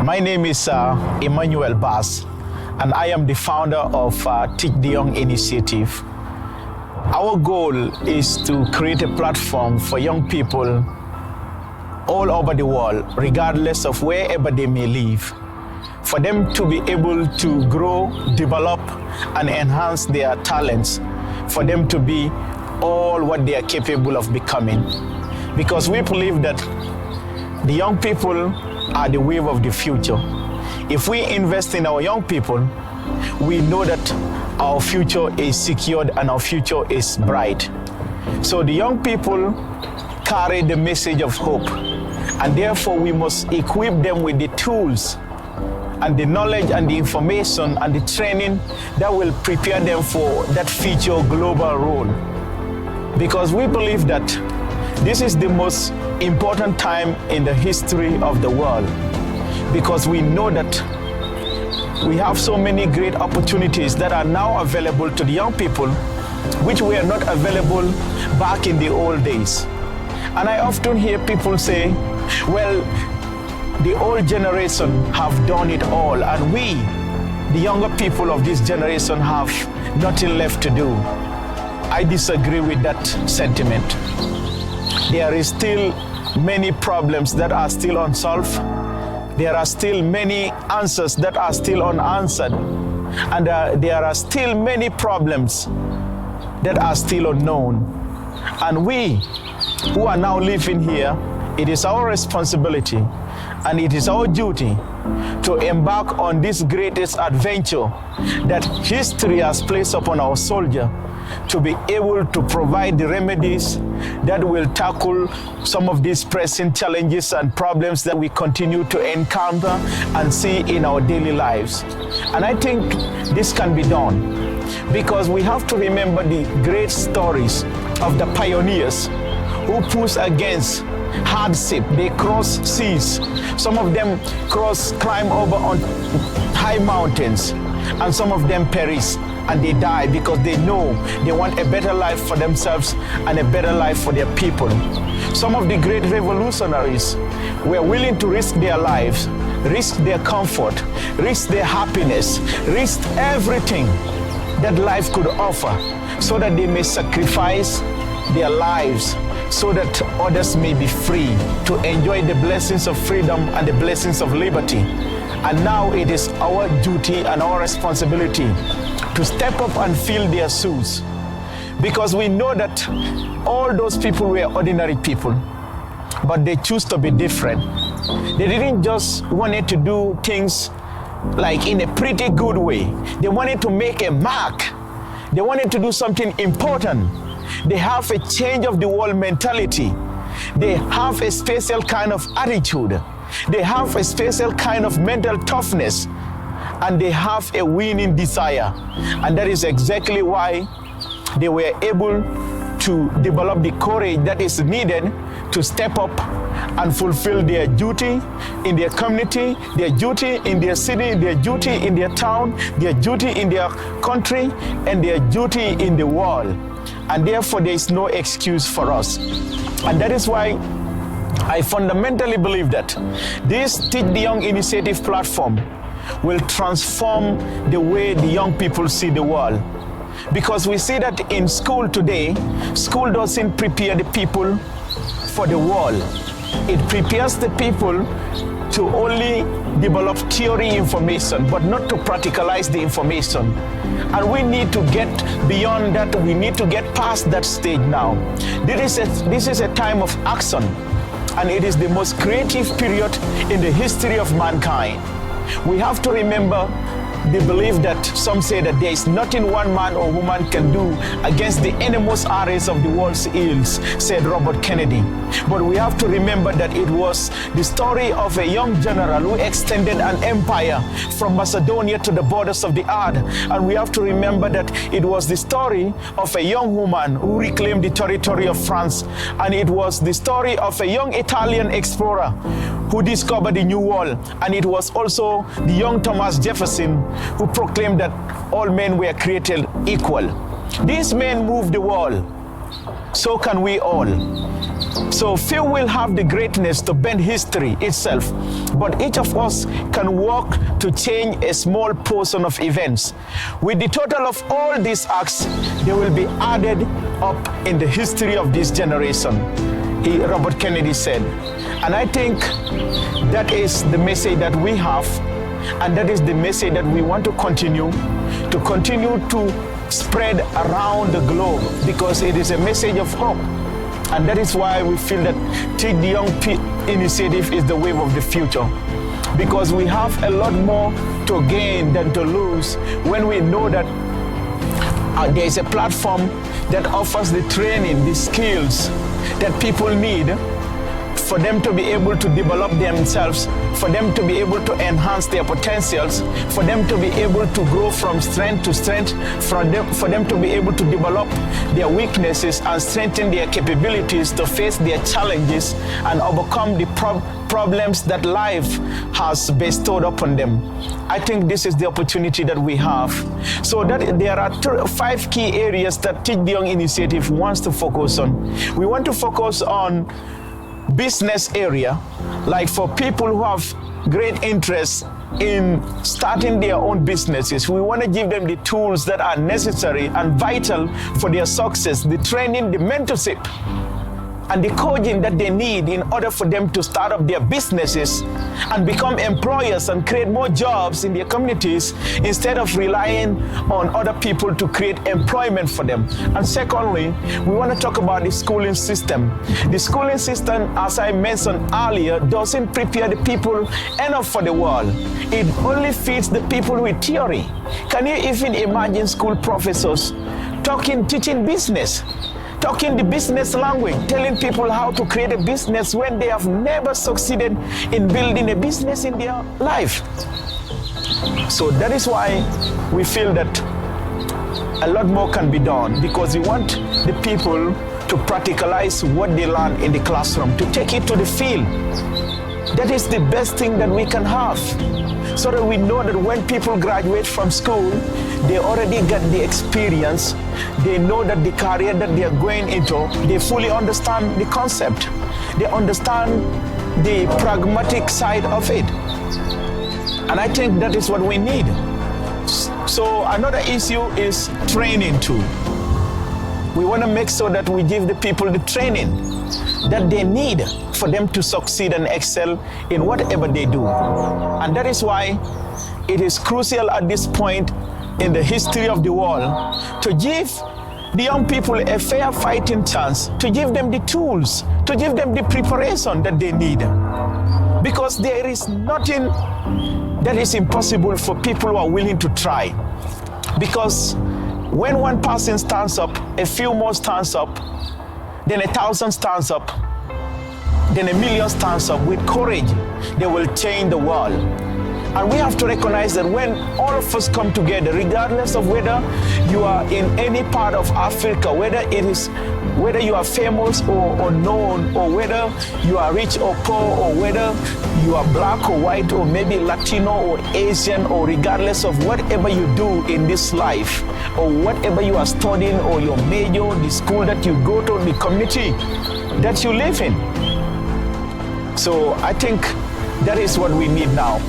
My name is Emmanuel Bass, and I am the founder of Teach the Young Initiative. Our goal is to create a platform for young people all over the world, regardless of wherever they may live, for them to be able to grow, develop, and enhance their talents, for them to be all what they are capable of becoming. Because we believe that the young people are the wave of the future. If we invest in our young people, we know that our future is secured and our future is bright. So the young people carry the message of hope, and therefore we must equip them with the tools and the knowledge and the information and the training that will prepare them for that future global role. Because we believe that this is the most important time in the history of the world, because we know that we have so many great opportunities that are now available to the young people, which were not available back in the old days. And I often hear people say, well, the old generation have done it all, and we, the younger people of this generation, have nothing left to do. I disagree with that sentiment. There is still many problems that are still unsolved. There are still many answers that are still unanswered. And there are still many problems that are still unknown. And we who are now living here, it is our responsibility and it is our duty to embark on this greatest adventure that history has placed upon our soldier, to be able to provide the remedies that will tackle some of these pressing challenges and problems that we continue to encounter and see in our daily lives. And I think this can be done because we have to remember the great stories of the pioneers who pushed against hardship. They cross seas. Some of them climb over on high mountains, and some of them perish and they die because they know they want a better life for themselves and a better life for their people. Some of the great revolutionaries were willing to risk their lives, risk their comfort, risk their happiness, risk everything that life could offer so that they may sacrifice their lives so that others may be free to enjoy the blessings of freedom and the blessings of liberty. And now it is our duty and our responsibility to step up and fill their shoes, because we know that all those people were ordinary people, but they choose to be different. They didn't just want to do things like in a pretty good way. They wanted to make a mark. They wanted to do something important. They have a change of the world mentality. They have a special kind of attitude. They have a special kind of mental toughness, and they have a winning desire. And that is exactly why they were able to develop the courage that is needed to step up and fulfill their duty in their community, their duty in their city, their duty in their town, their duty in their country, and their duty in the world. And therefore, there is no excuse for us. And that is why I fundamentally believe that this Teach the Young Initiative platform will transform the way the young people see the world. Because we see that in school today, school doesn't prepare the people for the world. It prepares the people to only develop theory information, but not to practicalize the information. And we need to get beyond that. We need to get past that stage now. This is a time of action, and it is the most creative period in the history of mankind. We have to remember the belief that some say that there is nothing one man or woman can do against the enormous arrays of the world's ills, said Robert Kennedy. But we have to remember that it was the story of a young general who extended an empire from Macedonia to the borders of the earth. And we have to remember that it was the story of a young woman who reclaimed the territory of France. And it was the story of a young Italian explorer who discovered the New World. And it was also the young Thomas Jefferson who proclaimed that all men were created equal. These men moved the world. So can we all. So few will have the greatness to bend history itself, but each of us can work to change a small portion of events. With the total of all these acts, they will be added up in the history of this generation, Robert Kennedy said. And I think that is the message that we have, and that is the message that we want to continue to spread around the globe, because it is a message of hope. And that is why we feel that Teach the Young initiative is the wave of the future, because we have a lot more to gain than to lose when we know that there is a platform that offers the training, the skills that people need for them to be able to develop themselves, for them to be able to enhance their potentials, for them to be able to grow from strength to strength, for them to be able to develop their weaknesses and strengthen their capabilities to face their challenges and overcome the problems that life has bestowed upon them. I think this is the opportunity that we have. So that there are 5 key areas that Teach the Young initiative wants to focus on. We want to focus on business area, like for people who have great interest in starting their own businesses. We want to give them the tools that are necessary and vital for their success, the training, the mentorship, and the coaching that they need in order for them to start up their businesses and become employers and create more jobs in their communities instead of relying on other people to create employment for them. And secondly, we want to talk about the schooling system. The schooling system, as I mentioned earlier, doesn't prepare the people enough for the world. It only feeds the people with theory. Can you even imagine school professors teaching business? Talking the business language, telling people how to create a business when they have never succeeded in building a business in their life. So that is why we feel that a lot more can be done, because we want the people to practicalize what they learn in the classroom, to take it to the field. That is the best thing that we can have, so that we know that when people graduate from school, they already got the experience. They know that the career that they are going into, they fully understand the concept. They understand the pragmatic side of it. And I think that is what we need. So another issue is training too. We want to make sure that we give the people the training that they need for them to succeed and excel in whatever they do. And that is why it is crucial at this point in the history of the world to give the young people a fair fighting chance, to give them the tools, to give them the preparation that they need. Because there is nothing that is impossible for people who are willing to try. Because when one person stands up, a few more stands up, then 1,000 stands up, then 1,000,000 stands up with courage, they will change the world. And we have to recognize that when all of us come together, regardless of whether you are in any part of Africa, whether you are famous or unknown, or whether you are rich or poor, or whether you are black or white, or maybe Latino or Asian, or regardless of whatever you do in this life, or whatever you are studying, or your major, the school that you go to, the community that you live in. So I think that is what we need now.